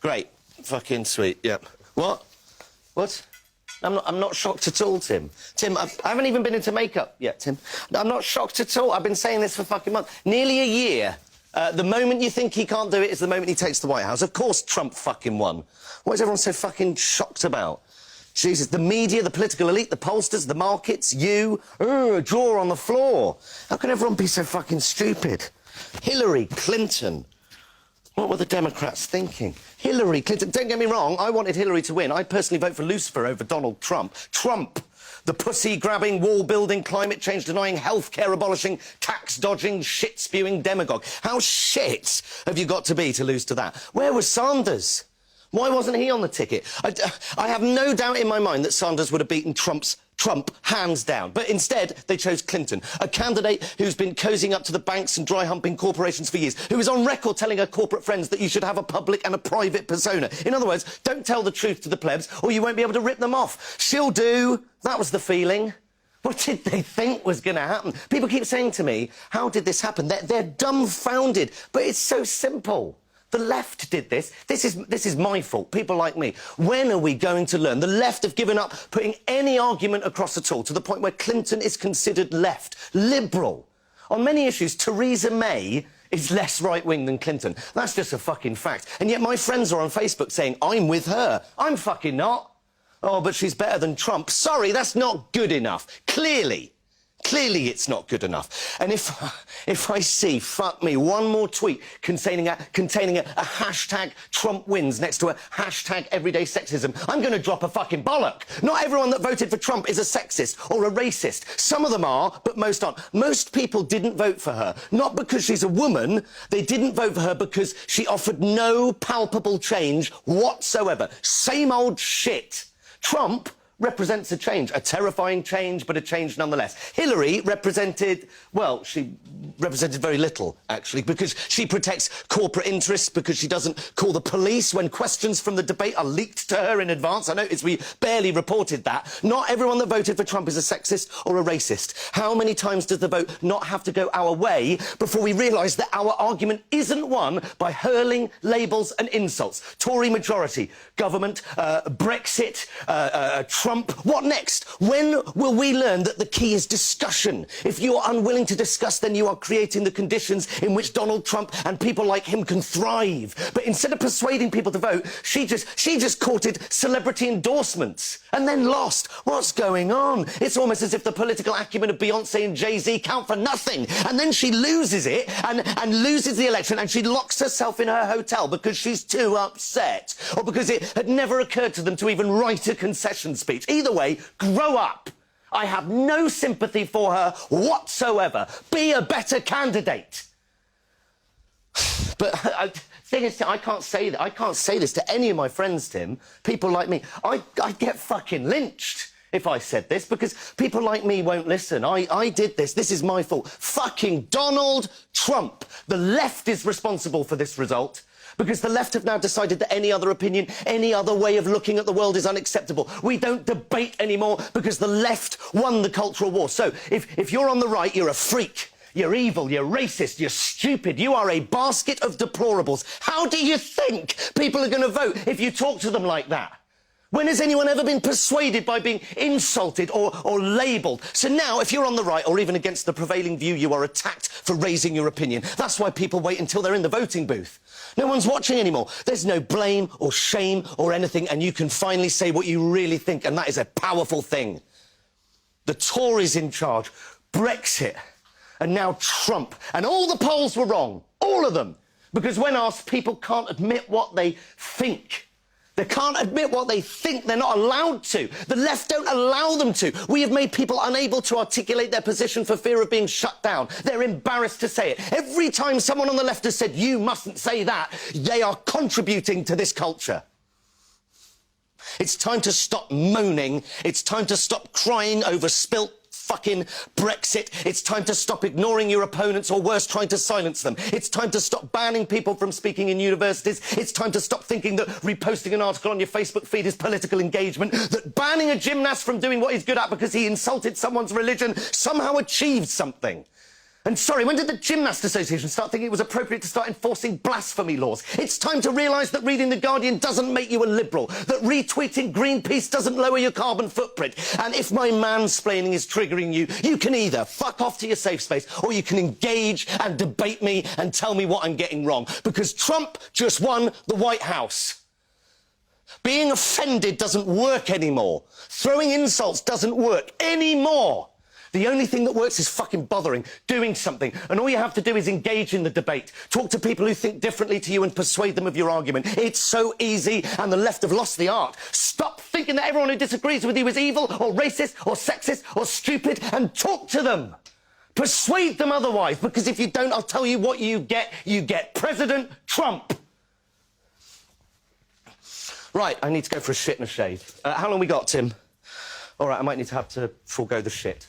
Great. Fucking sweet, yep. What? What? I'm not shocked at all, Tim. Tim, I haven't even been into makeup yet, Tim. I'm not shocked at all. I've been saying this for fucking months. Nearly a year. The moment you think he can't do it is the moment he takes the White House. Of course Trump fucking won. What is everyone so fucking shocked about? Jesus, the media, the political elite, the pollsters, the markets, you, jaw on the floor. How can everyone be so fucking stupid? Hillary Clinton. What were the Democrats thinking? Hillary Clinton. Don't get me wrong, I wanted Hillary to win. I'd personally vote for Lucifer over Donald Trump. Trump, the pussy-grabbing, wall-building, climate change-denying, health-care abolishing, tax-dodging, shit-spewing demagogue. How shit have you got to be to lose to that? Where was Sanders? Why wasn't he on the ticket? I have no doubt in my mind that Sanders would have beaten Trump hands down. But instead, they chose Clinton, a candidate who's been cozying up to the banks and dry-humping corporations for years, who is on record telling her corporate friends that you should have a public and a private persona. In other words, don't tell the truth to the plebs or you won't be able to rip them off. She'll do. That was the feeling. What did they think was going to happen? People keep saying to me, how did this happen? They're dumbfounded. But it's so simple. The left did this. This is my fault, people like me. When are we going to learn? The left have given up putting any argument across at all, to the point where Clinton is considered left, liberal. On many issues, Theresa May is less right-wing than Clinton. That's just a fucking fact. And yet my friends are on Facebook saying, I'm with her. I'm fucking not. Oh, but she's better than Trump. Sorry, that's not good enough. Clearly it's not good enough. And if I see, fuck me, one more tweet containing a hashtag Trump wins next to a hashtag everyday sexism, I'm going to drop a fucking bollock. Not everyone that voted for Trump is a sexist or a racist. Some of them are, but most aren't. Most people didn't vote for her, not because she's a woman. They didn't vote for her because she offered no palpable change whatsoever. Same old shit. Trump represents a change, a terrifying change, but a change nonetheless. Hillary represented, well, she represented very little, actually, because she protects corporate interests, because she doesn't call the police when questions from the debate are leaked to her in advance. I noticed we barely reported that. Not everyone that voted for Trump is a sexist or a racist. How many times does the vote not have to go our way before we realise that our argument isn't won by hurling labels and insults? Tory majority, government, Brexit, Trump. What next? When will we learn that the key is discussion? If you are unwilling to discuss, then you are creating the conditions in which Donald Trump and people like him can thrive. But instead of persuading people to vote, she just courted celebrity endorsements and then lost. What's going on? It's almost as if the political acumen of Beyonce and Jay-Z count for nothing. And then she loses it and loses the election, and she locks herself in her hotel because she's too upset, or because it had never occurred to them to even write a concession speech. Either way, grow up. I have no sympathy for her whatsoever. Be a better candidate. But the thing is, I can't say that. I can't say this to any of my friends, Tim. People like me. I'd get fucking lynched if I said this, because people like me won't listen. I did this. This is my fault. Fucking Donald Trump. The left is responsible for this result. Because the left have now decided that any other opinion, any other way of looking at the world is unacceptable. We don't debate anymore because the left won the cultural war. So if you're on the right, you're a freak. You're evil, you're racist, you're stupid. You are a basket of deplorables. How do you think people are going to vote if you talk to them like that? When has anyone ever been persuaded by being insulted or labelled? So now, if you're on the right or even against the prevailing view, you are attacked for raising your opinion. That's why people wait until they're in the voting booth. No one's watching anymore. There's no blame or shame or anything, and you can finally say what you really think, and that is a powerful thing. The Tories in charge, Brexit, and now Trump. And all the polls were wrong. All of them. Because when asked, people can't admit what they think. They can't admit what they think. They're not allowed to. The left don't allow them to. We have made people unable to articulate their position for fear of being shut down. They're embarrassed to say it. Every time someone on the left has said, you mustn't say that, they are contributing to this culture. It's time to stop moaning. It's time to stop crying over spilt fucking Brexit. It's time to stop ignoring your opponents, or worse, trying to silence them. It's time to stop banning people from speaking in universities. It's time to stop thinking that reposting an article on your Facebook feed is political engagement, that banning a gymnast from doing what he's good at because he insulted someone's religion somehow achieved something. And sorry, when did the Gymnast Association start thinking it was appropriate to start enforcing blasphemy laws? It's time to realise that reading The Guardian doesn't make you a liberal, that retweeting Greenpeace doesn't lower your carbon footprint. And if my mansplaining is triggering you, you can either fuck off to your safe space or you can engage and debate me and tell me what I'm getting wrong. Because Trump just won the White House. Being offended doesn't work anymore. Throwing insults doesn't work anymore. The only thing that works is fucking bothering, doing something. And all you have to do is engage in the debate. Talk to people who think differently to you and persuade them of your argument. It's so easy, and the left have lost the art. Stop thinking that everyone who disagrees with you is evil or racist or sexist or stupid, and talk to them. Persuade them otherwise, because if you don't, I'll tell you what you get. You get President Trump. Right, I need to go for a shit and a shave. How long we got, Tim? All right, I might need to have to forego the shit.